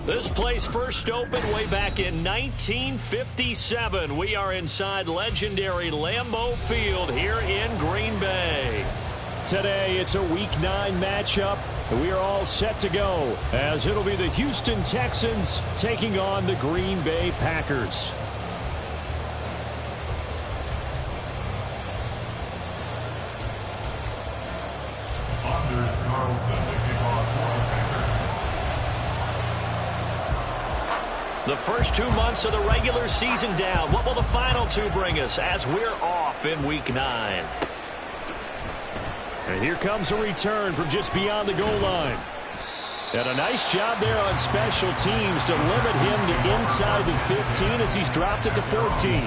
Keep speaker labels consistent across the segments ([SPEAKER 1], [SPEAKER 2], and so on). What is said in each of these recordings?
[SPEAKER 1] This place first opened way back in 1957. We are inside legendary Lambeau Field here in Green Bay. Today, it's a Week 9 matchup. We are all set to go, as it'll be the Houston Texans taking on the Green Bay Packers. The first 2 months of the regular season down. What will the final two bring us as we're off in Week 9? And here comes a return from just beyond the goal line. And a nice job there on special teams to limit him to inside the 15 as he's dropped it to 14.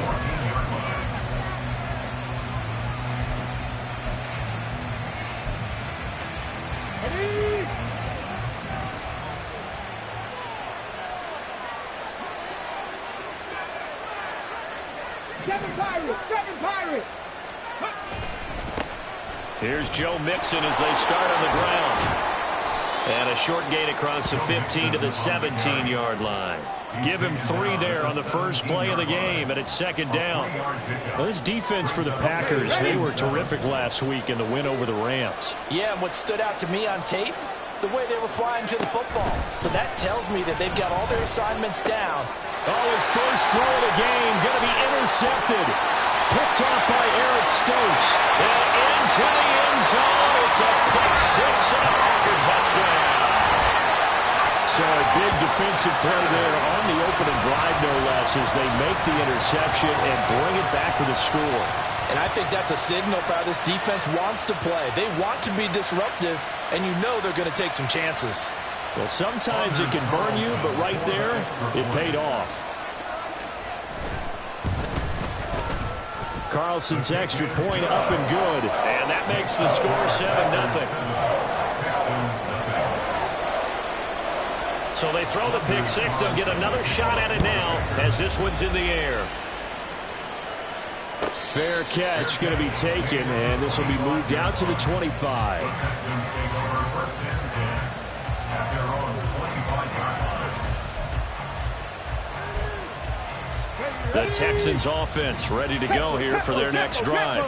[SPEAKER 1] Here's Joe Mixon as they start on the ground. And a short gain across the 15 to the 17-yard line. Give him 3 there on the first play of the game, and it's second down. Well, this defense for the Packers, they were terrific last week in the win over the Rams.
[SPEAKER 2] Yeah, and what stood out to me on tape, the way they were flying to the football. So that tells me that they've got all their assignments down.
[SPEAKER 1] Oh, his first throw of the game going to be intercepted. Picked off by Eric Stokes. And into the end zone. It's a pick 6 and a Packer touchdown. So a big defensive play there on the opening drive, no less, as they make the interception and bring it back for the score.
[SPEAKER 2] And I think that's a signal for how this defense wants to play. They want to be disruptive, and you know they're going to take some chances.
[SPEAKER 1] Well, sometimes it can burn you, but right there, it paid off. Carlson's extra point up and good. And that makes the score 7-0. So they throw the pick 6. They'll get another shot at it now as this one's in the air. Fair catch going to be taken, and this will be moved out to the 25. The Texans offense ready to go here for their next drive.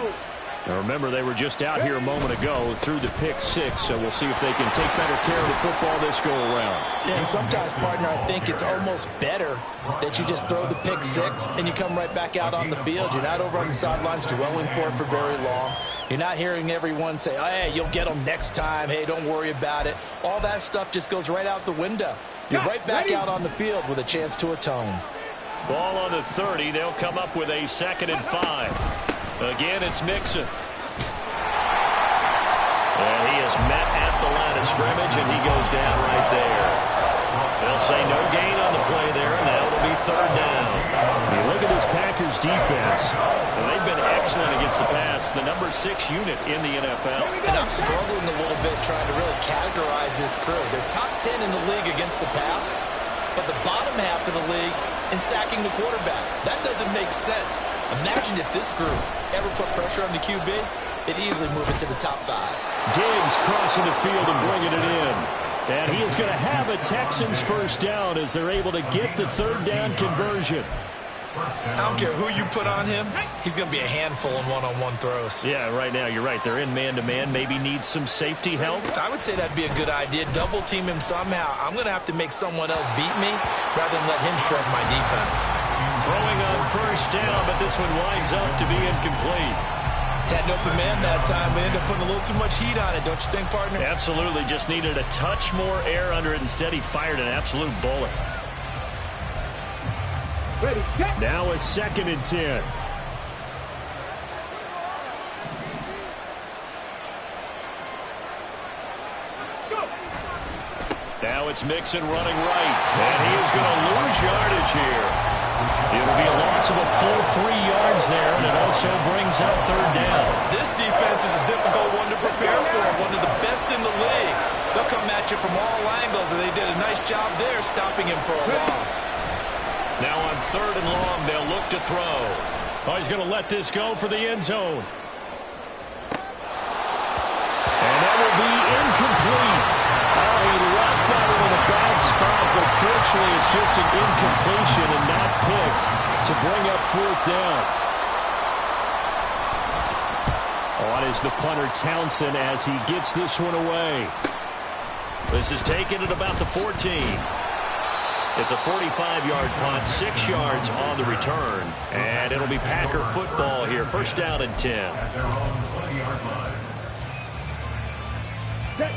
[SPEAKER 1] Now remember, they were just out here a moment ago through the pick 6, so we'll see if they can take better care of the football this go around.
[SPEAKER 2] Yeah, and sometimes, partner, I think it's almost better that you just throw the pick 6 and you come right back out on the field. You're not over on the sidelines dwelling for it for very long. You're not hearing everyone say, oh, hey, you'll get them next time. Hey, don't worry about it. All that stuff just goes right out the window. You're right back out on the field with a chance to atone.
[SPEAKER 1] Ball on the 30. They'll come up with a 2nd and 5. Again, it's Mixon. And he is met at the line of scrimmage, and he goes down right there. They'll say no gain on the play there, and now it'll be 3rd down. You look at this Packers defense, and they've been excellent against the pass, the number 6 unit in the NFL.
[SPEAKER 2] And I'm struggling a little bit trying to really categorize this crew. They're top 10 in the league against the pass, but the bottom half of the league in sacking the quarterback. That doesn't make sense. Imagine if this group ever put pressure on the QB, it'd easily move it to the top 5.
[SPEAKER 1] Diggs crossing the field and bringing it in. And he is going to have a Texans first down as they're able to get the 3rd down conversion.
[SPEAKER 2] I don't care who you put on him, he's going to be a handful in one-on-one throws.
[SPEAKER 1] Yeah, right now, you're right. They're in man-to-man. Maybe need some safety help.
[SPEAKER 2] I would say that'd be a good idea. Double team him somehow. I'm going to have to make someone else beat me rather than let him shred my defense.
[SPEAKER 1] Throwing on first down, but this one winds up to be incomplete.
[SPEAKER 2] Had an open man that time. We ended up putting a little too much heat on it, don't you think, partner?
[SPEAKER 1] Absolutely. Just needed a touch more air under it. Instead, he fired an absolute bullet. Now a 2nd and 10. Now it's Mixon running right. And he is going to lose yardage here. It'll be a loss of a full 3 yards there, and it also brings up 3rd down.
[SPEAKER 2] This defense is a difficult one to prepare for, one of the best in the league. They'll come at you from all angles, and they did a nice job there stopping him for a loss.
[SPEAKER 1] Now on 3rd and long, they'll look to throw. Oh, he's going to let this go for the end zone. And that will be incomplete. Oh, he left that one in a bad spot, but unfortunately, it's just an incompletion and not picked to bring up fourth down. On is the punter Townsend as he gets this one away. This is taken at about the 14. It's a 45-yard punt, 6 yards on the return. And it'll be Packer football here. First down and 10.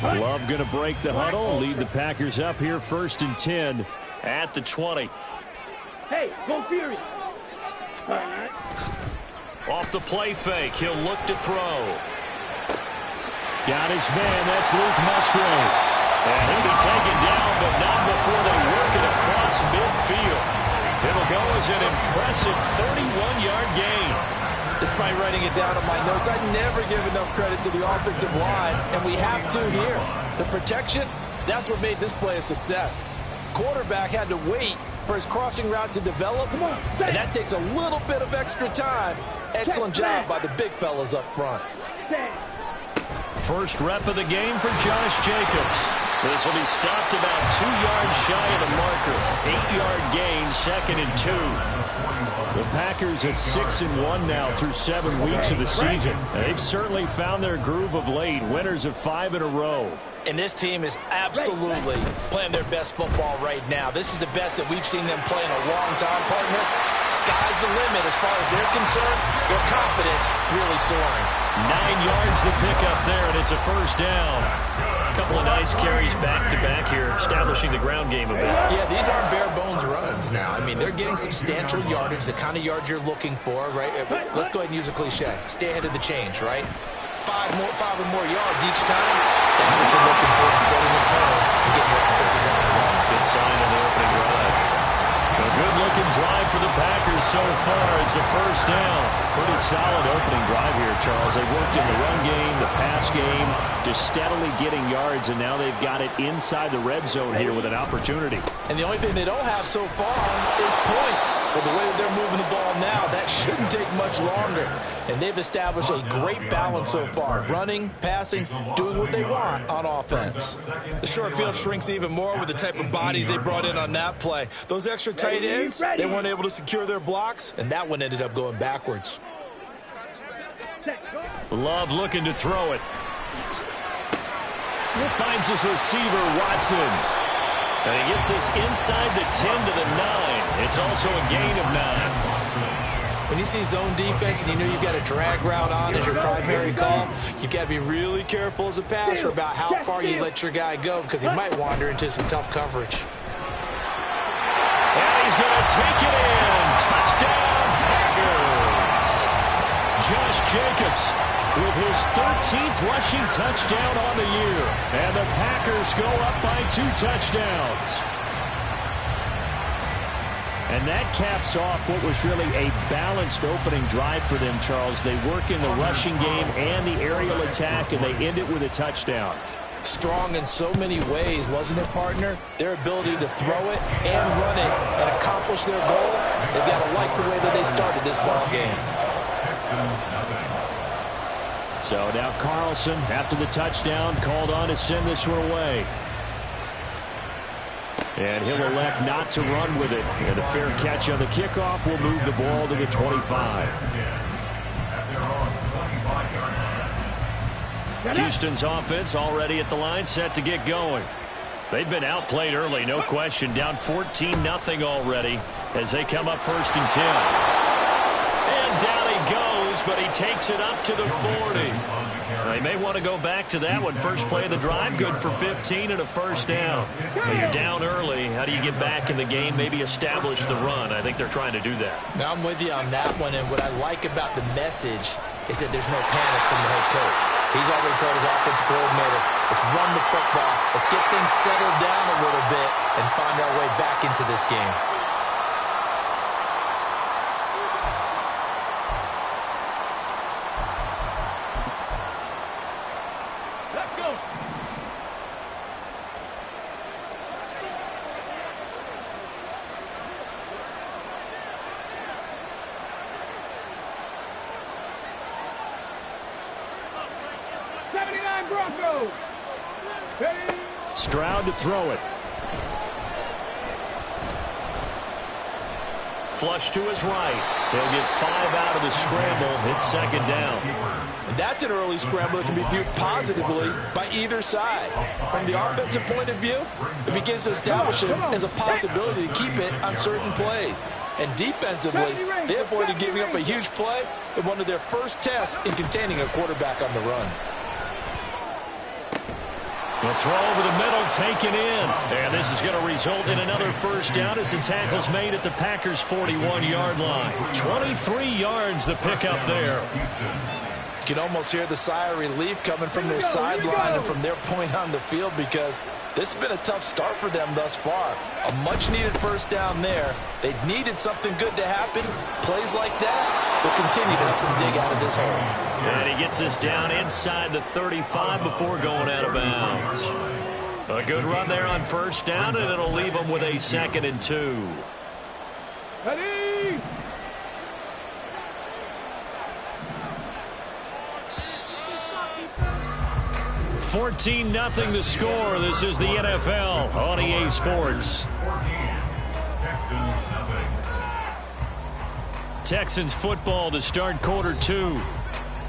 [SPEAKER 1] Love going to break the huddle, lead the Packers up here first and 10 at the 20.
[SPEAKER 3] Hey, go Fury.
[SPEAKER 1] Off the play fake, he'll look to throw. Got his man, that's Luke Musgrave. And he'll be taken down, but not before they work it across midfield. It'll go as an impressive 31-yard gain.
[SPEAKER 2] Despite writing it down on my notes, I never give enough credit to the offensive line, and we have to here. The protection, that's what made this play a success. Quarterback had to wait for his crossing route to develop, and that takes a little bit of extra time. Excellent job by the big fellas up front.
[SPEAKER 1] First rep of the game for Josh Jacobs. This will be stopped about 2 yards shy of the marker. 8-yard gain, second and 2. The Packers at 6-1 now through 7 weeks of the season. They've certainly found their groove of late. Winners of 5 in a row.
[SPEAKER 2] And this team is absolutely playing their best football right now. This is the best that we've seen them play in a long time, partner. Sky's the limit as far as they're concerned. Their confidence really soaring.
[SPEAKER 1] 9 yards to pick up there, and it's a first down. A couple of nice carries back-to-back here, establishing the ground game a bit.
[SPEAKER 2] Yeah, these aren't bare-bones runs now. I mean, they're getting substantial yardage, the kind of yards you're looking for, right? Let's go ahead and use a cliche. Stay ahead of the change, right? 5 or more yards each time. That's what you're looking for in setting the tone and getting your offensive line going.
[SPEAKER 1] Good sign in the opening drive. A good-looking drive for the Packers so far. It's a first down. Pretty solid opening drive here, Charles. They worked in the run game, the pass game, just steadily getting yards, and now they've got it inside the red zone here with an opportunity.
[SPEAKER 2] And the only thing they don't have so far is points. But the way that they're moving the ball now, that shouldn't take much longer. And they've established a great balance so far. Running, passing, doing what they want on offense. The short field shrinks even more with the type of bodies they brought in on that play. Those extra tight ends, they weren't able to secure their blocks, and that one ended up going backwards.
[SPEAKER 1] Love looking to throw it. He finds his receiver, Watson. And he gets this inside the 10 to the 9. It's also a gain of 9.
[SPEAKER 2] When you see zone defense and you know you've got a drag route on as your primary call, you've got to be really careful as a passer about how far you let your guy go because he might wander into some tough coverage.
[SPEAKER 1] And he's going to take it in. Touchdown, Packers. Josh Jacobs with his 13th rushing touchdown on the year. And the Packers go up by 2 touchdowns. And that caps off what was really a balanced opening drive for them, Charles. They work in the rushing game and the aerial attack, and they end it with a touchdown.
[SPEAKER 2] Strong in so many ways, wasn't it, partner? Their ability to throw it and run it and accomplish their goal, they've got to like the way that they started this ball game.
[SPEAKER 1] So now Carlson, after the touchdown, called on to send this one away. And he'll elect not to run with it. And a fair catch on the kickoff will move the ball to the 25. Houston's offense already at the line, set to get going. They've been outplayed early, no question. Down 14-0 already as they come up first and 10. And down he goes, but he takes it up to the 40. They may want to go back to that one. First play of the drive, good for 15 and a first down. When you're down early, how do you get back in the game, maybe establish the run? I think they're trying to do that.
[SPEAKER 2] Now I'm with you on that one, and what I like about the message is that there's no panic from the head coach. He's already told his offensive coordinator, let's run the football, let's get things settled down a little bit and find our way back into this game.
[SPEAKER 1] Stroud to throw it. Flush to his right. He'll get 5 out of the scramble. It's second down.
[SPEAKER 2] And that's an early scramble that can be viewed positively by either side. From the offensive point of view, it begins to establish him as a possibility to keep it on certain plays. And defensively, they avoided giving up a huge play in one of their first tests in containing a quarterback on the run.
[SPEAKER 1] The throw over the middle, taken in. And this is going to result in another first down as the tackle's made at the Packers' 41-yard line. 23 yards the pickup there.
[SPEAKER 2] You can almost hear the sigh of relief coming from their sideline and from their point on the field, because this has been a tough start for them thus far. A much-needed first down there. They needed something good to happen. Plays like that will continue to help them dig out of this hole.
[SPEAKER 1] And he gets this down inside the 35 before going out of bounds. A good run there on first down, and it'll leave them with a 2nd and 2.
[SPEAKER 3] Ready?
[SPEAKER 1] 14-0 the score. This is the NFL on EA Sports. Texans football to start quarter 2,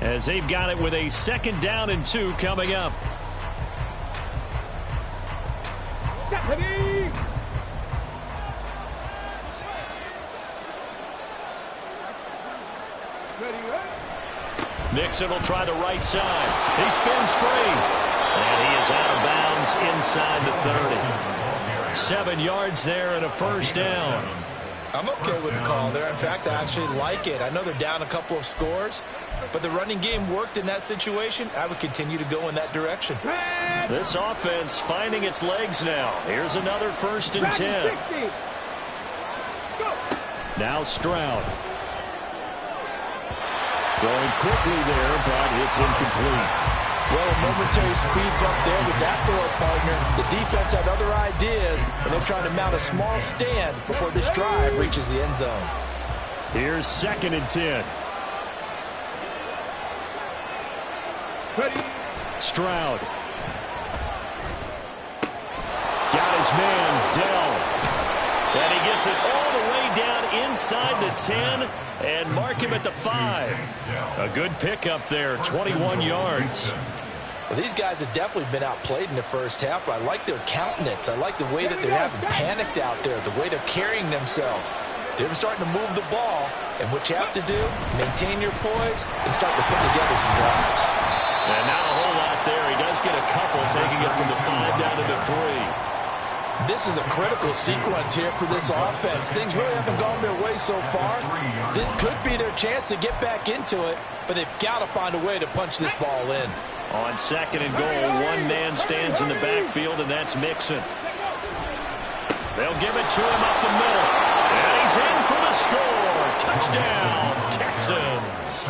[SPEAKER 1] as they've got it with a 2nd down and 2 coming up.
[SPEAKER 3] Ready?
[SPEAKER 1] Nixon will try the right side. He spins free. And he is out of bounds inside the 30. 7 yards there and a first down.
[SPEAKER 2] I'm okay with the call there. In fact, I actually like it. I know they're down a couple of scores, but the running game worked in that situation. I would continue to go in that direction.
[SPEAKER 1] This offense finding its legs now. Here's another 1st and 10. Now Stroud. Going quickly there, but it's incomplete.
[SPEAKER 2] Well, a momentary speed bump there with that throw partner. The defense had other ideas, and they're trying to mount a small stand before this drive reaches the end zone.
[SPEAKER 1] Here's 2nd and 10.
[SPEAKER 3] Ready?
[SPEAKER 1] Stroud. Got his man, Dell. And he gets it all the way down inside the 10 and mark him at the 5. A good pickup there, 21 yards.
[SPEAKER 2] Well, these guys have definitely been outplayed in the first half, but I like their countenance. I like the way that they're having panicked out there, the way they're carrying themselves. They're starting to move the ball, and what you have to do, maintain your poise and start to put together some drives.
[SPEAKER 1] And not a whole lot there. He does get a couple, taking it from the 5 down to the 3.
[SPEAKER 2] This is a critical sequence here for this offense. Things really haven't gone their way so far. This could be their chance to get back into it, but they've got to find a way to punch this ball in.
[SPEAKER 1] On 2nd and goal, one man stands in the backfield, and that's Mixon. They'll give it to him up the middle. And he's in for the score. Touchdown, Texans.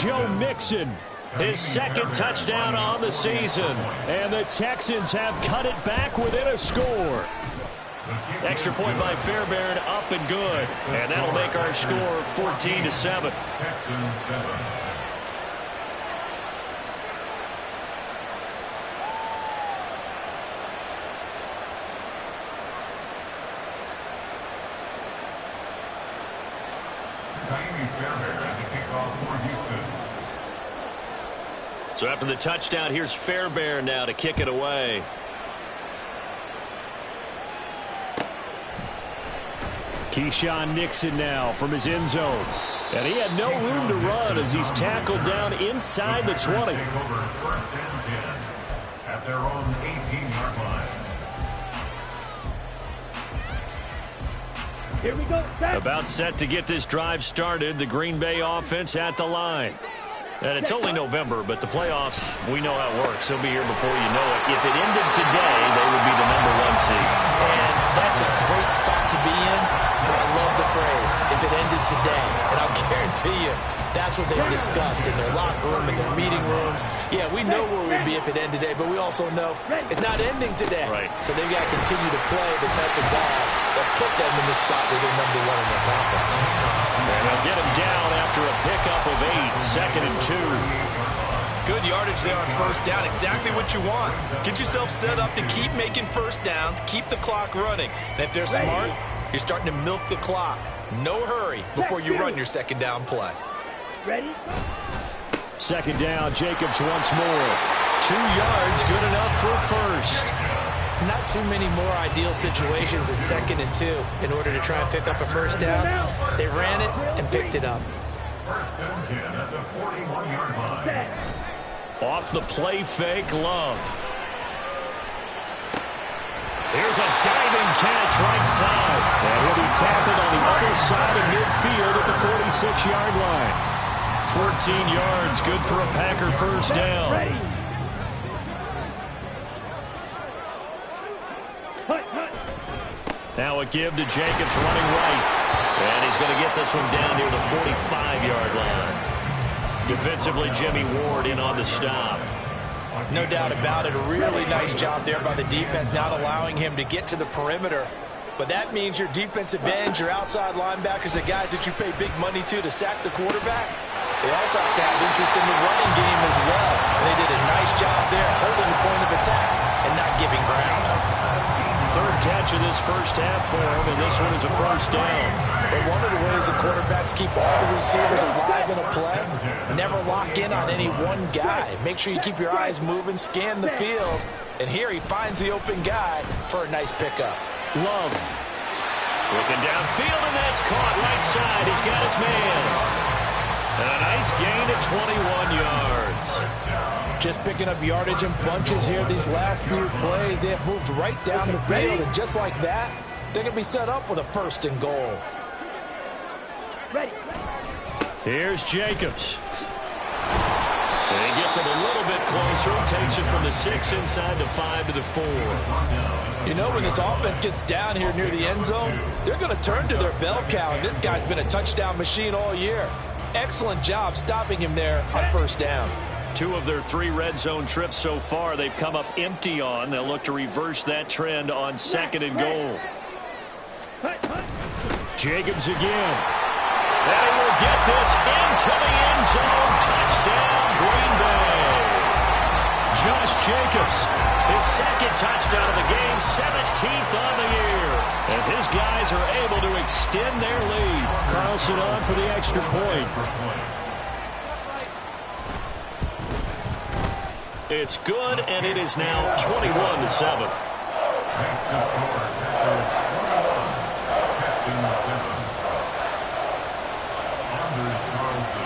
[SPEAKER 1] Joe Mixon, his 2nd touchdown on the season. And the Texans have cut it back within a score. Extra point by Fairbairn, up and good. And that'll make our score 14-7. So after the touchdown, here's Fairbairn now to kick it away. Keyshawn Nixon now from his end zone. And he had no room to run as he's tackled down inside the 20.
[SPEAKER 4] At their own 18-yard line.
[SPEAKER 3] Here we go.
[SPEAKER 1] About set to get this drive started. The Green Bay offense at the line. And it's only November, but the playoffs, we know how it works. They'll be here before you know it. If it ended today, they would be the #1 seed.
[SPEAKER 2] And that's a great spot to be in, but I love the phrase, if it ended today. And I'll guarantee you, that's what they've discussed in their locker room, in their meeting rooms. Yeah, we know where we'd be if it ended today, but we also know it's not ending today.
[SPEAKER 1] Right.
[SPEAKER 2] So they've got to continue to play the type of ball that put them in the spot where they're #1 in their conference.
[SPEAKER 1] And they'll get him down after a pickup of 8, 2nd and 2.
[SPEAKER 2] Good yardage there on first down. Exactly what you want. Get yourself set up to keep making first downs, keep the clock running. And if they're smart, you're starting to milk the clock. No hurry before you run your second down play.
[SPEAKER 3] Ready?
[SPEAKER 1] Second down, Jacobs once more. 2 yards, good enough for a first.
[SPEAKER 2] Not too many more ideal situations at 2nd and 2 in order to try and pick up a first down. They ran it and picked it up.
[SPEAKER 4] First and 10 at the 41-yard line.
[SPEAKER 1] Off the play fake, Love. Here's a diving catch right side. And he'll be tackled on the other side of midfield at the 46-yard line. 14 yards, good for a Packer first down.
[SPEAKER 3] Ready?
[SPEAKER 1] Now a give to Jacobs running right. And he's going to get this one down near the 45-yard line. Defensively, Jimmy Ward in on the stop.
[SPEAKER 2] No doubt about it. A really nice job there by the defense, not allowing him to get to the perimeter. But that means your defensive ends, your outside linebackers, the guys that you pay big money to sack the quarterback, they also have to have interest in the running game as well. They did a nice job there holding the point of attack and not giving ground.
[SPEAKER 1] Third catch of this first half for him, and this one is a first down.
[SPEAKER 2] But one of the ways the quarterbacks keep all the receivers alive in a play, never lock in on any one guy. Make sure you keep your eyes moving, scan the field, and here he finds the open guy for a nice pickup.
[SPEAKER 1] Love. Looking downfield, and that's caught right side. He's got his man. And a nice gain at 21 yards.
[SPEAKER 2] Just picking up yardage in bunches here these last few plays. They have moved right down the field, and just like that, they're going to be set up with a first and goal.
[SPEAKER 3] Ready?
[SPEAKER 1] Here's Jacobs. And he gets it a little bit closer. Takes it from the 6 inside the 5 to the 4.
[SPEAKER 2] You know, when this offense gets down here near the end zone, they're going to turn to their bell cow, and this guy's been a touchdown machine all year. Excellent job stopping him there on first down.
[SPEAKER 1] 2 of their 3 red zone trips so far they've come up empty on. They'll look to reverse that trend on 2nd and goal. Jacobs again. And he will get this into the end zone. Touchdown, Green Bay. Josh Jacobs, his 2nd touchdown of the game, 17th on the year, as his guys are able to extend their lead. Carlson on for the extra point. It's good, and it is now 21-7.
[SPEAKER 4] Next to score, Packers 21, Texans 7.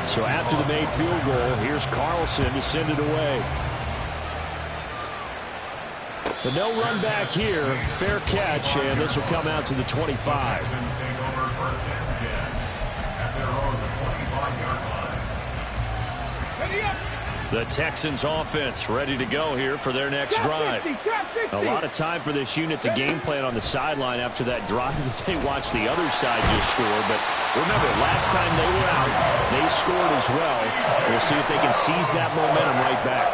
[SPEAKER 1] So after the made field goal, here's Carlson to send it away. But no run back here. Fair catch, and this will come out to the 25.
[SPEAKER 4] Texans take over first and 10 at their own 25-yard line.
[SPEAKER 3] Ready up!
[SPEAKER 1] The Texans offense ready to go here for their next drive. A lot of time for this unit to game plan on the sideline after that drive that they watched the other side just score. But remember, last time they were out, they scored as well. We'll see if they can seize that momentum right back.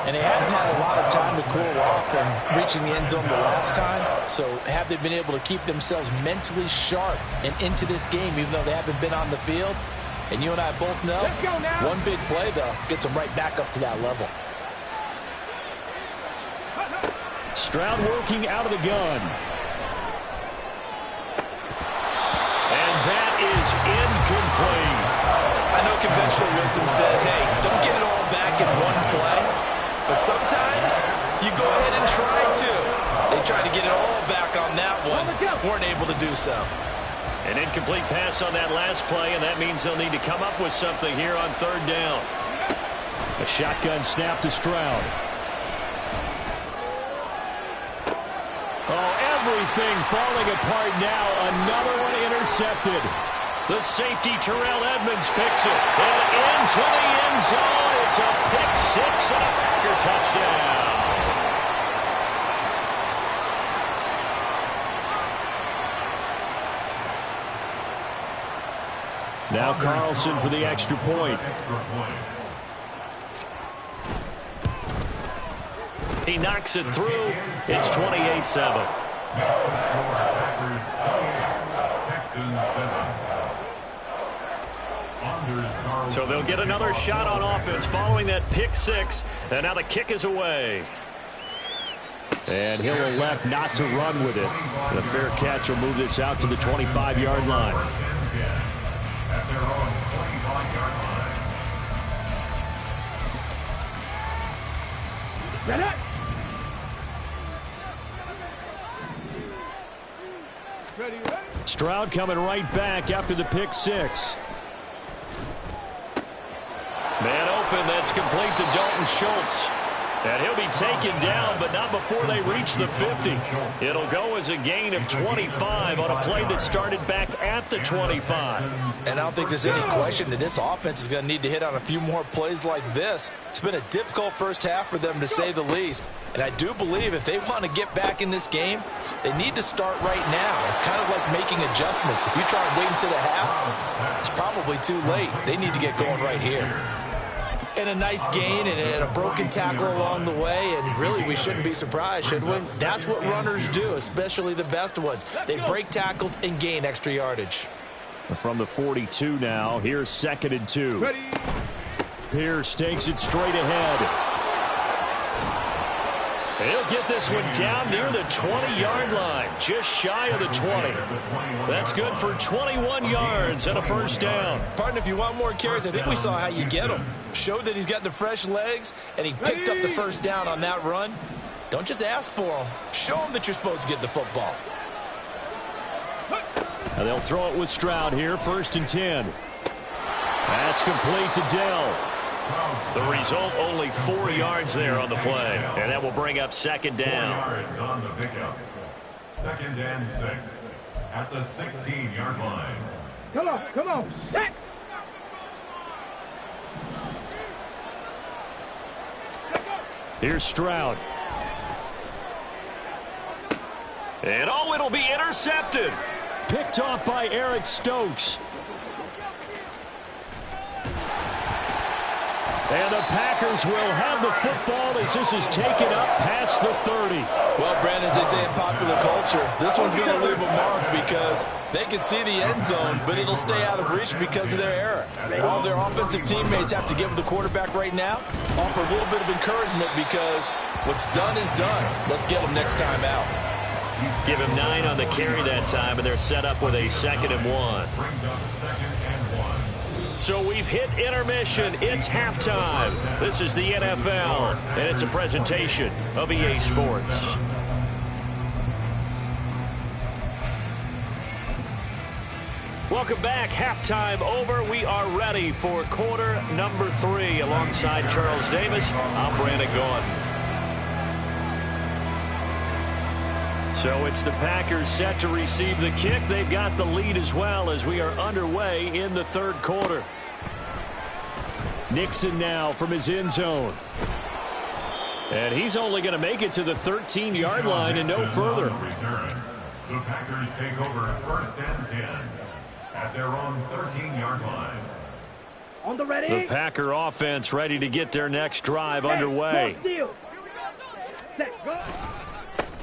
[SPEAKER 2] And they haven't had a lot of time to cool off from reaching the end zone the last time. So have they been able to keep themselves mentally sharp and into this game, even though they haven't been on the field? And you and I both know, one big play, though, gets them right back up to that level.
[SPEAKER 1] Stroud working out of the gun. And that is incomplete.
[SPEAKER 2] I know conventional wisdom says, hey, don't get it all back in one play. But sometimes you go ahead and try to. They tried to get it all back on that one. Weren't able to do so.
[SPEAKER 1] An incomplete pass on that last play, and that means they'll need to come up with something here on 3rd down. A shotgun snap to Stroud. Oh, everything falling apart now. Another one intercepted. The safety, Terrell Edmonds, picks it. And into the end zone. It's a pick 6 and a Packer touchdown. Now Carlson for the extra point. He knocks it through. It's 28-7.
[SPEAKER 4] Next to score, Packers 28, Texans 7.
[SPEAKER 1] So they'll get another shot on offense following that pick 6. And now the kick is away. And he'll elect not to run with it. The fair catch will move this out to the 25-yard line.
[SPEAKER 3] Ready? Ready, ready.
[SPEAKER 1] Stroud coming right back after the pick six. Man open, that's complete to Dalton Schultz. And he'll be taken down, but not before they reach the 50. It'll go as a gain of 25 on a play that started back at the 25.
[SPEAKER 2] And I don't think there's any question that this offense is going to need to hit on a few more plays like this. It's been a difficult first half for them, to say the least. And I do believe if they want to get back in this game, they need to start right now. It's kind of like making adjustments. If you try and wait until the half, it's probably too late. They need to get going right here. And a nice gain and a broken tackle along the way, and really we shouldn't be surprised, should we? That's what runners do, especially the best ones. They break tackles and gain extra yardage.
[SPEAKER 1] From the 42 now, here's 2nd and 2.
[SPEAKER 3] Ready.
[SPEAKER 1] Pierce takes it straight ahead. He'll get this one down near the 20-yard line, just shy of the 20. That's good for 21 yards and a first down.
[SPEAKER 2] Partner, if you want more carries, I think we saw how you get them. Showed that he's got the fresh legs, and he picked up the first down on that run. Don't just ask for them. Show them that you're supposed to get the football.
[SPEAKER 1] And they'll throw it with Stroud here, 1st and 10. That's complete to Dell. The result, only 4 yards there on the play. And that will bring up 2nd down.
[SPEAKER 4] 4 yards on the pickup. 2nd and 6 at the 16-yard line.
[SPEAKER 3] Come on, set.
[SPEAKER 1] Here's Stroud. And oh, it'll be intercepted. Picked off by Eric Stokes. And the Packers will have the football as this is taken up past the 30.
[SPEAKER 2] Well, Brandon, as they say in popular culture, this one's going to leave a mark because they can see the end zone, but it'll stay out of reach because of their error. All their offensive teammates have to give the quarterback right now, offer a little bit of encouragement because what's done is done. Let's get them next time out.
[SPEAKER 1] Give him 9 on the carry that time, and they're set up with a 2nd and 1.
[SPEAKER 4] Brings up 2nd and 1.
[SPEAKER 1] So we've hit intermission. It's halftime. This is the NFL, and it's a presentation of EA Sports. Welcome back. Halftime over. We are ready for quarter number 3. Alongside Charles Davis, I'm Brandon Gordon. So it's the Packers set to receive the kick. They've got the lead as well as we are underway in the 3rd quarter. Nixon now from his end zone. And he's only going to make it to the 13-yard line and no further.
[SPEAKER 4] The Packers take over 1st and 10 at their own 13-yard line.
[SPEAKER 3] On the ready.
[SPEAKER 1] The Packer offense ready to get their next drive underway.
[SPEAKER 3] Set, go.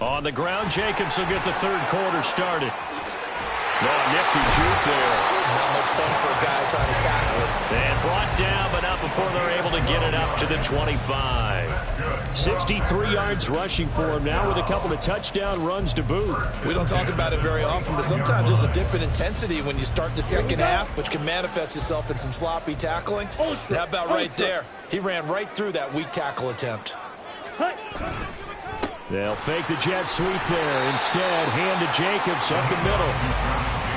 [SPEAKER 1] On the ground, Jacobs will get the 3rd quarter started. Oh, nifty juke there.
[SPEAKER 2] Not much fun for a guy trying to tackle it.
[SPEAKER 1] And brought down, but not before they're able to get it up to the 25. 63 yards rushing for him now with a couple of touchdown runs to boot.
[SPEAKER 2] We don't talk about it very often, but sometimes there's a dip in intensity when you start the second half, which can manifest itself in some sloppy tackling. And how about right there? He ran right through that weak tackle attempt.
[SPEAKER 1] They'll fake the jet sweep there. Instead, hand to Jacobs up the middle.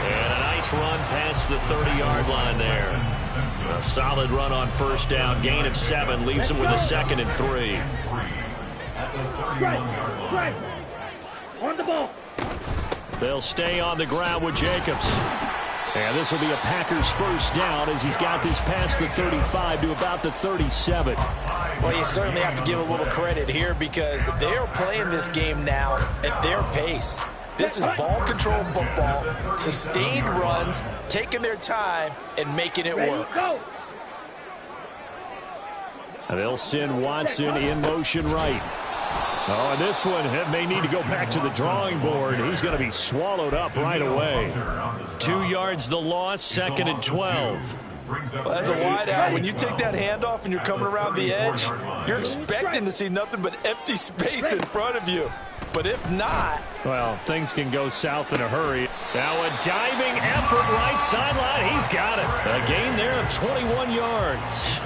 [SPEAKER 1] And a nice run past the 30-yard line there. A solid run on 1st down. Gain of 7 leaves them with a 2nd and 3.
[SPEAKER 3] Right. On the ball.
[SPEAKER 1] They'll stay on the ground with Jacobs. And this will be a Packers 1st down as he's got this past the 35 to about the 37.
[SPEAKER 2] Well, you certainly have to give a little credit here because they are playing this game now at their pace. This is ball control football, sustained runs, taking their time, and making it work.
[SPEAKER 1] And they'll send Watson in motion right. Oh, and this one may need to go back to the drawing board. He's going to be swallowed up right away. 2 yards the loss, 2nd and 12.
[SPEAKER 2] Well, as a wide out, when you take that handoff and you're coming around the edge, you're expecting to see nothing but empty space in front of you. But if not...
[SPEAKER 1] well, things can go south in a hurry. Now a diving effort right sideline. He's got it. A gain there of 21 yards.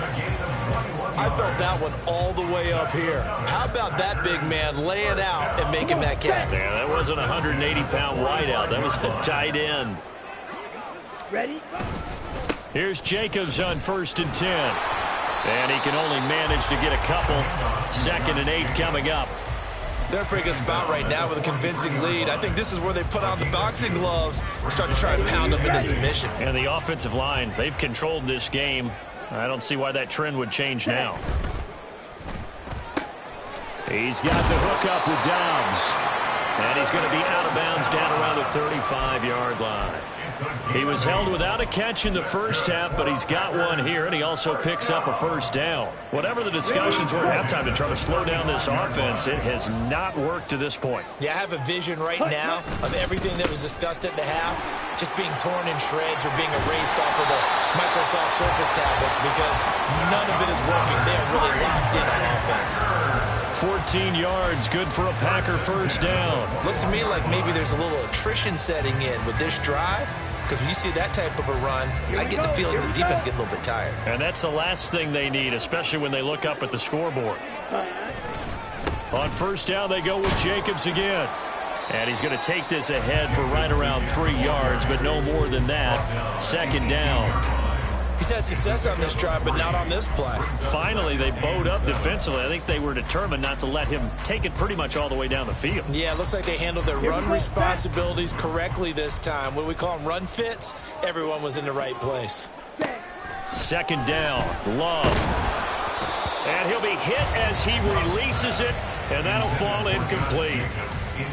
[SPEAKER 2] I felt that one all the way up here. How about that big man laying out and making that catch?
[SPEAKER 1] Yeah, that wasn't a 180-pound wideout. That was a tight end.
[SPEAKER 3] Ready?
[SPEAKER 1] Here's Jacobs on 1st and 10. And he can only manage to get a couple. 2nd and 8 coming up.
[SPEAKER 2] They're in a pretty good spot right now with a convincing lead. I think this is where they put on the boxing gloves and start to try and pound them into submission.
[SPEAKER 1] And the offensive line, they've controlled this game. I don't see why that trend would change now. He's got the hook up with Dobbs. And he's going to be out of bounds down around the 35-yard line. He was held without a catch in the first half, but he's got one here, and he also picks up a first down. Whatever the discussions were at halftime to try to slow down this offense, it has not worked to this point.
[SPEAKER 2] Yeah, I have a vision right now of everything that was discussed at the half just being torn in shreds or being erased off of the Microsoft Surface tablets because none of it is working. They are really locked in on offense.
[SPEAKER 1] 14 yards, good for a Packer first down.
[SPEAKER 2] Looks to me like maybe there's a little attrition setting in with this drive. Because when you see that type of a run, I get the feeling the defense getting a little bit tired.
[SPEAKER 1] And that's the last thing they need, especially when they look up at the scoreboard. On first down, they go with Jacobs again. And he's going to take this ahead for right around 3 yards, but no more than that. 2nd down.
[SPEAKER 2] He's had success on this drive, but not on this play.
[SPEAKER 1] Finally, they bowed up defensively. I think they were determined not to let him take it pretty much all the way down the field.
[SPEAKER 2] Yeah, it looks like they handled their run responsibilities correctly this time. What we call them run fits, everyone was in the right place.
[SPEAKER 1] 2nd down, Love. And he'll be hit as he releases it, and that'll fall incomplete.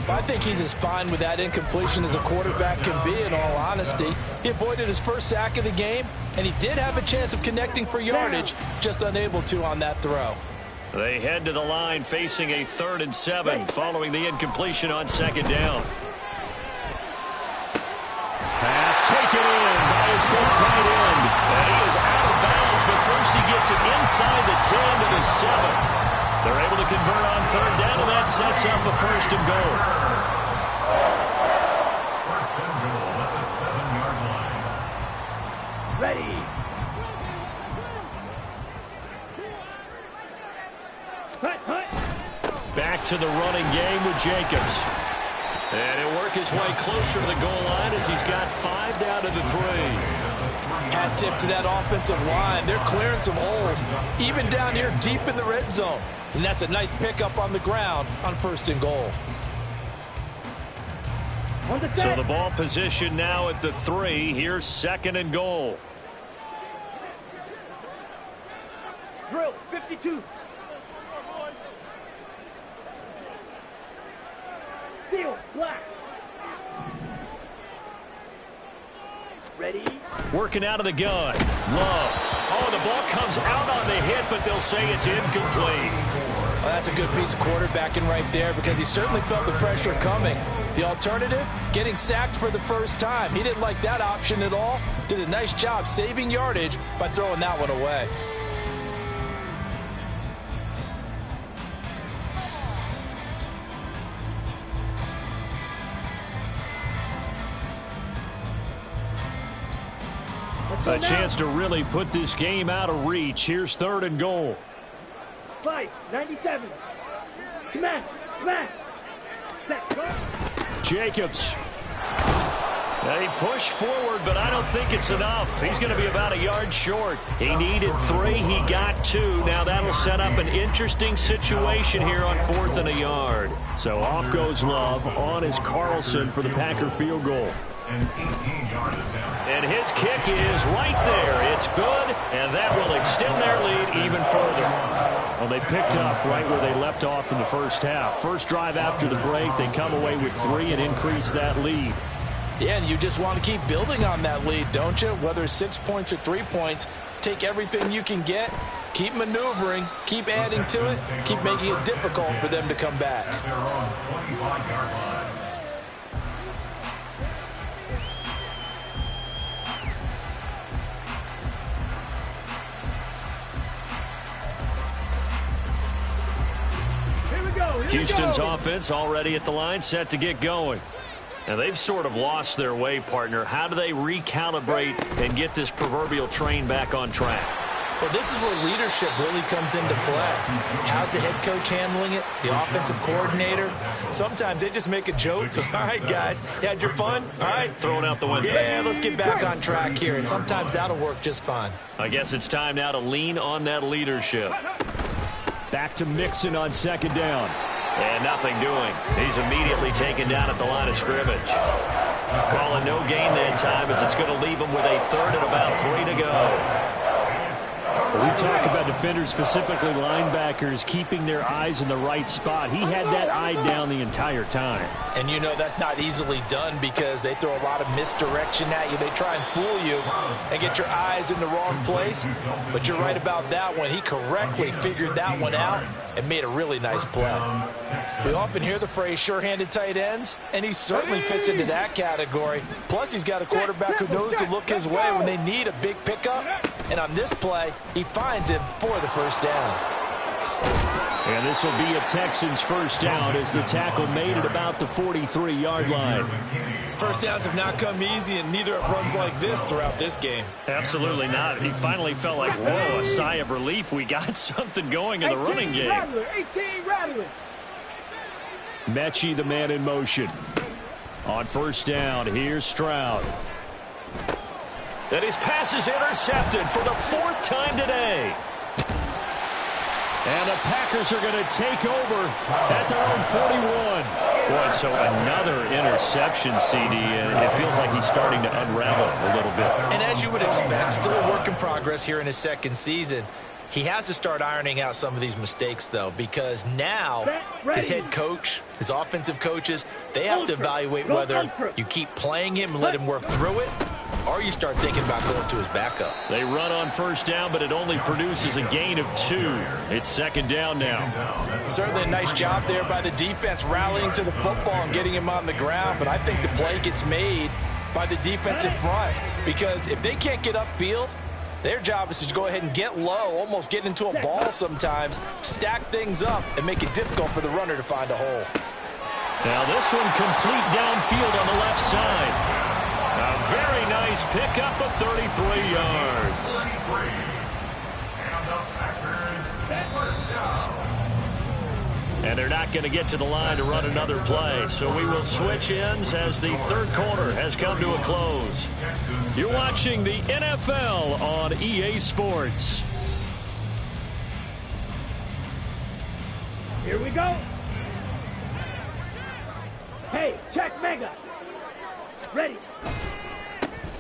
[SPEAKER 2] I think he's as fine with that incompletion as a quarterback can be, in all honesty. He avoided his first sack of the game, and he did have a chance of connecting for yardage, just unable to on that throw.
[SPEAKER 1] They head to the line facing a 3rd and 7 following the incompletion on 2nd down. Pass taken in by his big tight end. And he is out of bounds, but first he gets it inside the 10 to the 7. They're able to convert on 3rd down, and that sets up a 1st and goal.
[SPEAKER 4] 1st and goal at the 7-yard line.
[SPEAKER 3] Ready.
[SPEAKER 1] Back to the running game with Jacobs. And he'll work his way closer to the goal line as he's got 5 down to the 3.
[SPEAKER 2] Hat tip to that offensive line. They're clearing some holes, even down here deep in the red zone. And that's a nice pickup on the ground on 1st and goal.
[SPEAKER 1] So the ball position now at the 3. Here's 2nd and goal.
[SPEAKER 3] Drill 52. Steel black. Ready.
[SPEAKER 1] Working out of the gun. Love. Oh, the ball comes out on the hit, but they'll say it's incomplete.
[SPEAKER 2] Well, that's a good piece of quarterbacking right there because he certainly felt the pressure coming. The alternative, getting sacked for the first time. He didn't like that option at all. Did a nice job saving yardage by throwing that one away.
[SPEAKER 1] A chance to really put this game out of reach. Here's 3rd and goal.
[SPEAKER 3] 5-97. Smash. Smash. Set. Go.
[SPEAKER 1] Jacobs. Now he pushed forward, but I don't think it's enough. He's going to be about a yard short. He needed 3. He got 2. Now that'll set up an interesting situation here on 4th and a yard. So off goes Love. On is Carlson for the Packer field goal. And his kick is right there. It's good, and that will extend their lead even further. Well, they picked up right where they left off in the first half. First drive after the break, they come away with 3 and increase that lead.
[SPEAKER 2] Yeah, and you just want to keep building on that lead, don't you? Whether it's 6 points or 3 points, take everything you can get, keep maneuvering, keep adding to it, keep making it difficult for them to come back.
[SPEAKER 4] At their own 25-yard line.
[SPEAKER 1] Houston's offense already at the line, set to get going. Now, they've sort of lost their way, partner. How do they recalibrate and get this proverbial train back on track?
[SPEAKER 2] Well, this is where leadership really comes into play. How's the head coach handling it? The offensive coordinator? Sometimes they just make a joke. All right, guys, you had your fun? All right.
[SPEAKER 1] Thrown out the window.
[SPEAKER 2] Yeah, let's get back on track here. And sometimes that'll work just fine.
[SPEAKER 1] I guess it's time now to lean on that leadership. Back to Mixon on second down. And nothing doing. He's immediately taken down at the line of scrimmage. Calling no gain that time as it's going to leave him with a third and about 3 to go.
[SPEAKER 5] We talk about defenders, specifically linebackers, keeping their eyes in the right spot. He had that eye down the entire time.
[SPEAKER 2] And you know that's not easily done because they throw a lot of misdirection at you. They try and fool you and get your eyes in the wrong place. But you're right about that one. He correctly figured that one out and made a really nice play. We often hear the phrase sure-handed tight ends, and he certainly fits into that category. Plus, he's got a quarterback who knows to look his way when they need a big pickup. And on this play, he finds him for the first down.
[SPEAKER 5] And this will be a Texans first down as the tackle made at about the 43-yard line.
[SPEAKER 2] First downs have not come easy, and neither have runs like this throughout this game.
[SPEAKER 5] Absolutely not. He finally felt like, whoa, a sigh of relief. We got something going in the running game.
[SPEAKER 3] Rattler, 18 Rattler.
[SPEAKER 5] Mechie, the man in motion. On first down, here's Stroud.
[SPEAKER 1] And his pass is intercepted for the 4th time today.
[SPEAKER 5] And the Packers are going to take over at their own 41.
[SPEAKER 1] Boy, so another interception, CD, and it feels like he's starting to unravel a little bit.
[SPEAKER 2] And as you would expect, still a work in progress here in his second season. He has to start ironing out some of these mistakes, though, because now his head coach, his offensive coaches, they have to evaluate whether you keep playing him and let him work through it, or you start thinking about going to his backup.
[SPEAKER 5] They run on first down, but it only produces a gain of 2. It's second down now.
[SPEAKER 2] Certainly a nice job there by the defense rallying to the football and getting him on the ground, but I think the play gets made by the defensive front because if they can't get upfield, their job is to go ahead and get low, almost get into a ball sometimes, stack things up, and make it difficult for the runner to find a hole.
[SPEAKER 5] Now this one complete downfield on the left side.
[SPEAKER 1] A very nice pickup of 33 yards.
[SPEAKER 5] And they're not going to get to the line to run another play. So we will switch ends as the third quarter has come to a close. You're watching the NFL on EA Sports.
[SPEAKER 3] Here we go. Hey, check Mega. Ready.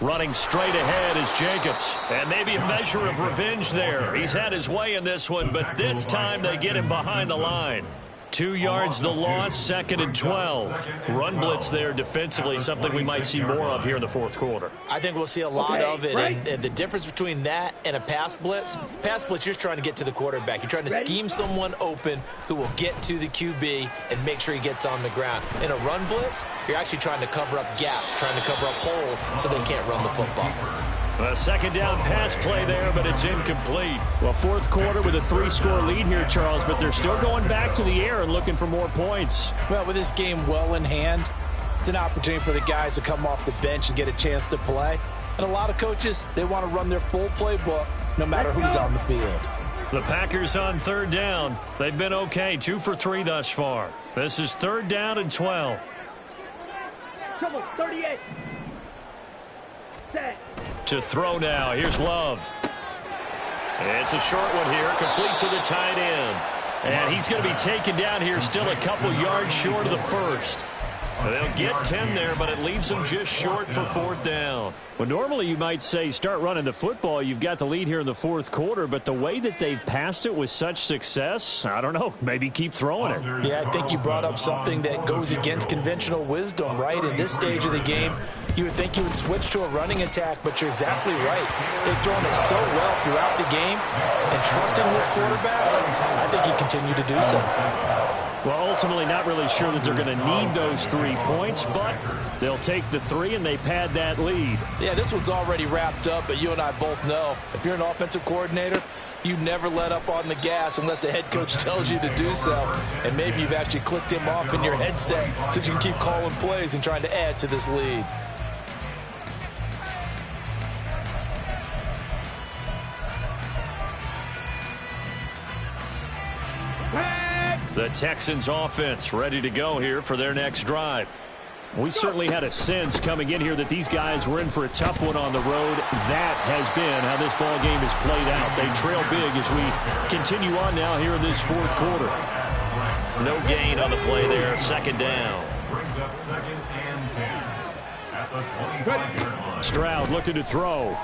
[SPEAKER 5] Running straight ahead is Jacobs. And maybe a measure of revenge there. He's had his way in this one, but this time they get him behind the line. 2 yards the loss, 2nd and 12. Run blitz there defensively, something we might see more of here in the fourth quarter.
[SPEAKER 2] I think we'll see a lot of it, and the difference between that and a pass blitz, you're just trying to get to the quarterback. You're trying to scheme someone open who will get to the QB and make sure he gets on the ground. In a run blitz, you're actually trying to cover up gaps, trying to cover up holes so they can't run the football.
[SPEAKER 5] A second down pass play there, but it's incomplete. Well, fourth quarter with a 3-score lead here, Charles, but they're still going back to the air and looking for more points.
[SPEAKER 2] Well, with this game well in hand, it's an opportunity for the guys to come off the bench and get a chance to play. And a lot of coaches, they want to run their full playbook no matter who's on the field.
[SPEAKER 5] The Packers on third down. They've been okay, 2 for 3 thus far. This is 3rd down and 12.
[SPEAKER 3] Trouble, 38. Set.
[SPEAKER 5] To throw now. Here's Love.
[SPEAKER 1] It's a short one here, complete to the tight end.
[SPEAKER 5] And he's going to be taken down here still a couple yards short of the first.
[SPEAKER 1] They'll get 10 there, but it leaves them just short for 4th down.
[SPEAKER 5] Well, normally you might say start running the football. You've got the lead here in the fourth quarter, but the way that they've passed it with such success, I don't know, maybe keep throwing it.
[SPEAKER 2] Yeah, I think you brought up something that goes against conventional wisdom, right? In this stage of the game, you would think you would switch to a running attack, but you're exactly right. They've thrown it so well throughout the game, and trusting this quarterback, I think he continued to do so.
[SPEAKER 5] Well, ultimately not really sure that they're going to need those 3 points, but they'll take the 3 and they pad that lead.
[SPEAKER 2] Yeah, this one's already wrapped up, but you and I both know if you're an offensive coordinator, you never let up on the gas unless the head coach tells you to do so. And maybe you've actually clicked him off in your headset so you can keep calling plays and trying to add to this lead.
[SPEAKER 5] The Texans offense ready to go here for their next drive. We certainly had a sense coming in here that these guys were in for a tough one on the road. That has been how this ball game has played out. They trail big as we continue on now here in this fourth quarter.
[SPEAKER 1] No gain on the play there. Second down.
[SPEAKER 4] Brings up 2nd and 10 at the 25-yard line.
[SPEAKER 5] Stroud looking to throw.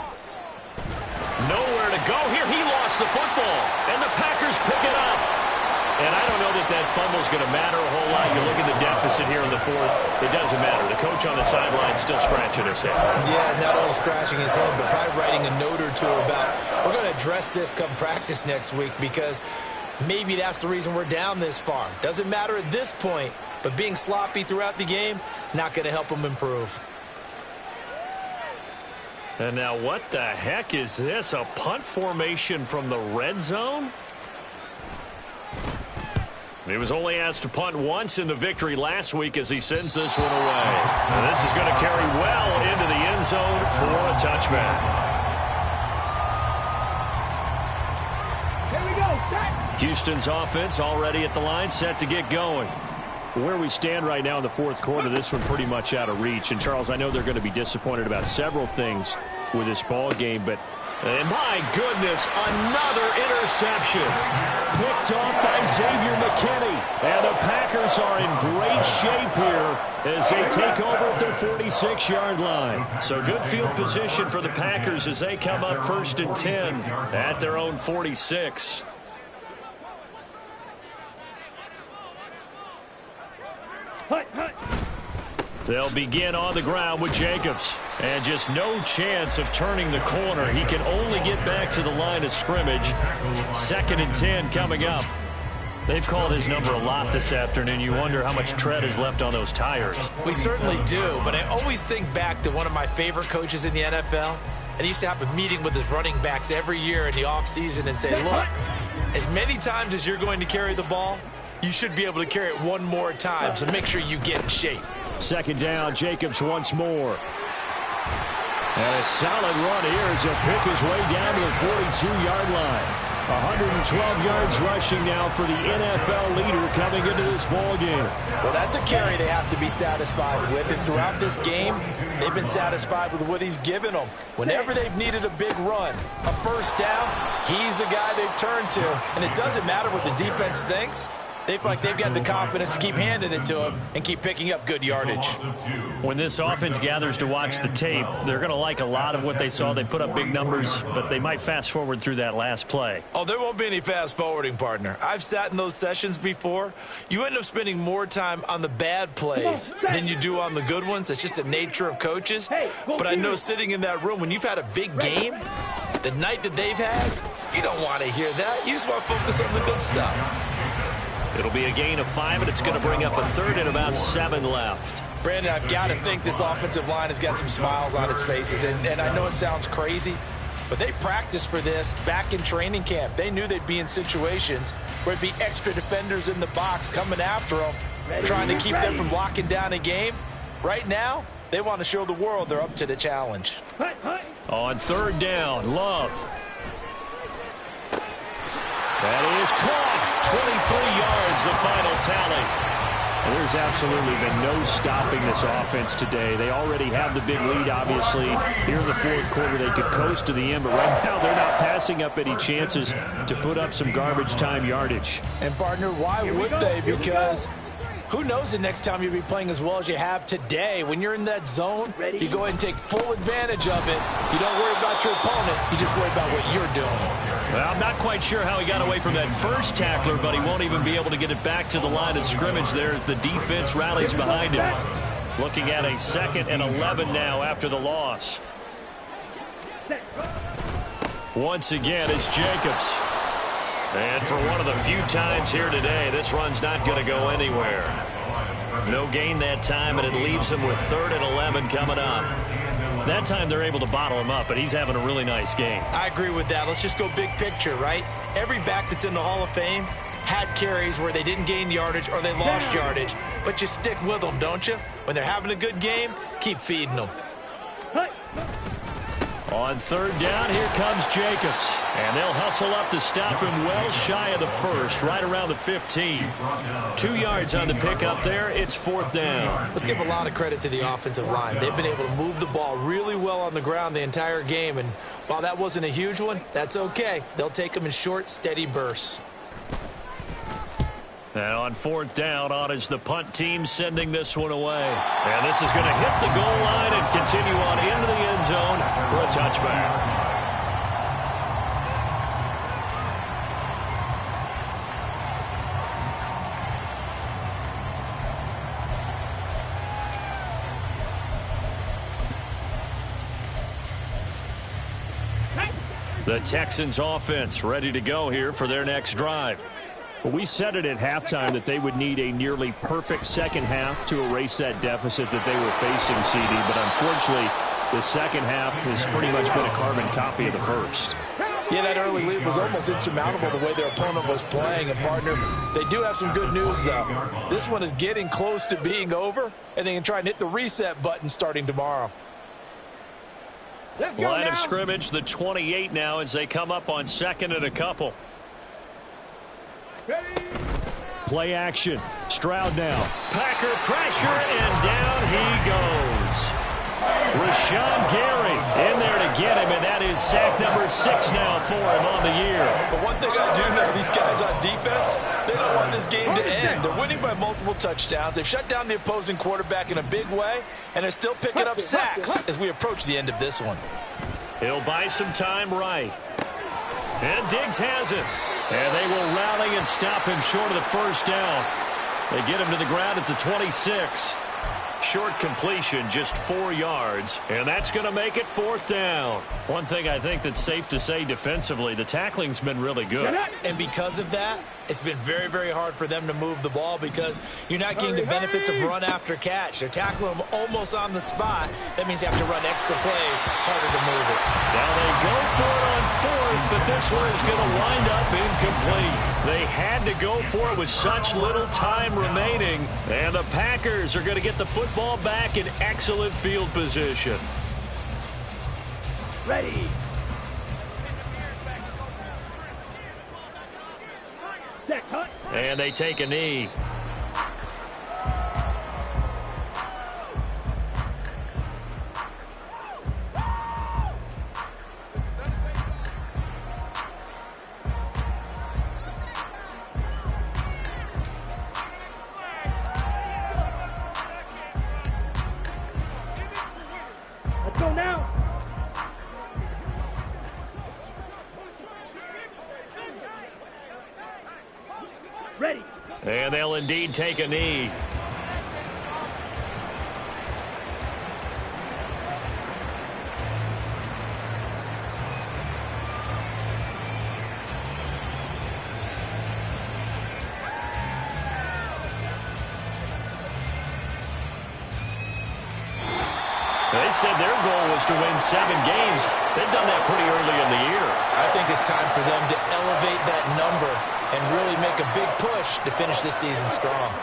[SPEAKER 1] Nowhere to go here. He lost the football, and the Packers pick it up. And I don't know that fumble's going to matter a whole lot. You look at the deficit here in the fourth. It doesn't matter. The coach on the sideline still scratching his head.
[SPEAKER 2] Yeah, not only scratching his head, but probably writing a note or two about, we're going to address this come practice next week, because maybe that's the reason we're down this far. Doesn't matter at this point, but being sloppy throughout the game, not going to help him improve.
[SPEAKER 5] And now what the heck is this? A punt formation from the red zone? He was only asked to punt once in the victory last week as he sends this one away. And this is going to carry well into the end zone for a touchback.
[SPEAKER 3] Here we go. Set.
[SPEAKER 5] Houston's offense already at the line, set to get going. Where we stand right now in the fourth quarter, this one pretty much out of reach. And, Charles, I know they're going to be disappointed about several things with this ball game, but
[SPEAKER 1] and my goodness, another interception.
[SPEAKER 5] picked off by Xavier McKinney. And the Packers are in great shape here as they take over at their 46-yard line.
[SPEAKER 1] So good field position for the Packers as they come up 1st and 10 at their own 46.
[SPEAKER 3] Hut, hut.
[SPEAKER 5] They'll begin on the ground with Jacobs. And just no chance of turning the corner. He can only get back to the line of scrimmage. 2nd and 10 coming up. They've called his number a lot this afternoon. You wonder how much tread is left on those tires.
[SPEAKER 2] We certainly do, but I always think back to one of my favorite coaches in the NFL. And he used to have a meeting with his running backs every year in the offseason and say, look, as many times as you're going to carry the ball, you should be able to carry it one more time, so make sure you get in shape.
[SPEAKER 5] 2nd down, Jacobs once more. And a solid run here as he'll pick his way down to the 42-yard line. 112 yards rushing now for the NFL leader coming into this ball game.
[SPEAKER 2] Well, that's a carry they have to be satisfied with. And throughout this game, they've been satisfied with what he's given them. Whenever they've needed a big run, a first down, he's the guy they've turned to. And it doesn't matter what the defense thinks. They feel like they've got the confidence to keep handing it to him and keep picking up good yardage.
[SPEAKER 5] When this offense gathers to watch the tape, they're going to like a lot of what they saw. They put up big numbers, but they might fast forward through that last play.
[SPEAKER 2] Oh, there won't be any fast forwarding, partner. I've sat in those sessions before. You end up spending more time on the bad plays than you do on the good ones. It's just the nature of coaches. But I know sitting in that room, when you've had a big game, the night that they've had, you don't want to hear that. You just want to focus on the good stuff.
[SPEAKER 1] It'll be a gain of 5, and it's going to bring up a 3rd and about 7 left.
[SPEAKER 2] Brandon, I've got to think this offensive line has got some smiles on its faces. And I know it sounds crazy, but they practiced for this back in training camp. They knew they'd be in situations where it'd be extra defenders in the box coming after them, trying to keep them from locking down a game. Right now, they want to show the world they're up to the challenge.
[SPEAKER 3] Hut, hut.
[SPEAKER 5] On 3rd down, Love. That is caught. 23 yards, the final tally. And there's absolutely been no stopping this offense today. They already have the big lead, obviously. Here in the fourth quarter, they could coast to the end, but right now they're not passing up any chances to put up some garbage time yardage.
[SPEAKER 2] And, partner, why would they? Because who knows the next time you'll be playing as well as you have today. When you're in that zone, you go ahead and take full advantage of it. You don't worry about your opponent. You just worry about what you're doing.
[SPEAKER 5] Well, I'm not quite sure how he got away from that first tackler, but he won't even be able to get it back to the line of scrimmage there as the defense rallies behind him. Looking at a 2nd and 11 now after the loss. Once again, it's Jacobs. And for one of the few times here today, this run's not going to go anywhere. No gain that time, and it leaves him with 3rd and 11 coming up. That time they're able to bottle him up, but he's having a really nice game.
[SPEAKER 2] I agree with that. Let's just go big picture, right? Every back that's in the Hall of Fame had carries where they didn't gain yardage or they lost yardage, but you stick with them, don't you? When they're having a good game, keep feeding them.
[SPEAKER 5] On 3rd down, here comes Jacobs. And they'll hustle up to stop him well shy of the first, right around the 15. 2 yards on the pickup there. It's 4th down.
[SPEAKER 2] Let's give a lot of credit to the offensive line. They've been able to move the ball really well on the ground the entire game. And while that wasn't a huge one, that's okay. They'll take them in short, steady bursts.
[SPEAKER 5] And on 4th down, on is the punt team sending this one away. And this is going to hit the goal line and continue on into the end zone for a touchback. The Texans offense ready to go here for their next drive.
[SPEAKER 1] Well, we said it at halftime that they would need a nearly perfect second half to erase that deficit that they were facing, CD. But unfortunately, the second half has pretty much been a carbon copy of the first.
[SPEAKER 2] Yeah, that early lead was almost insurmountable the way their opponent was playing. And, partner, they do have some good news, though. This one is getting close to being over, and they can try and hit the reset button starting tomorrow.
[SPEAKER 5] Line of scrimmage, the 28 now as they come up on 2nd and a couple.
[SPEAKER 1] Play action. Stroud now.
[SPEAKER 5] Packer pressure, and down he goes. Rashawn Gary in there to get him, and that is sack number 6 now for him on the year.
[SPEAKER 2] But one thing I do know, these guys on defense, they don't want this game to end. They're winning by multiple touchdowns. They've shut down the opposing quarterback in a big way, and they're still picking up sacks as we approach the end of this one.
[SPEAKER 5] He'll buy some time right. And Diggs has it. And they will rally and stop him short of the first down. They get him to the ground at the 26. Short completion, just 4 yards, and that's going to make it 4th down. One thing I think that's safe to say defensively, the tackling's been really good.
[SPEAKER 2] And because of that, it's been very, very hard for them to move the ball because you're not getting the benefits of run after catch. They're tackling them almost on the spot. That means you have to run extra plays, harder to move it.
[SPEAKER 5] Now they go for it on 4th, but this one is going to wind up incomplete. They had to go for it with such little time remaining, and the Packers are going to get the football back in excellent field position.
[SPEAKER 3] Ready.
[SPEAKER 5] And they take a knee.
[SPEAKER 3] Let's go now. Ready.
[SPEAKER 5] And they'll indeed take a knee. They said their goal was to win 7 games. They've done that pretty early in the year.
[SPEAKER 2] I think it's time for them to elevate that number and really make a big push to finish this season strong.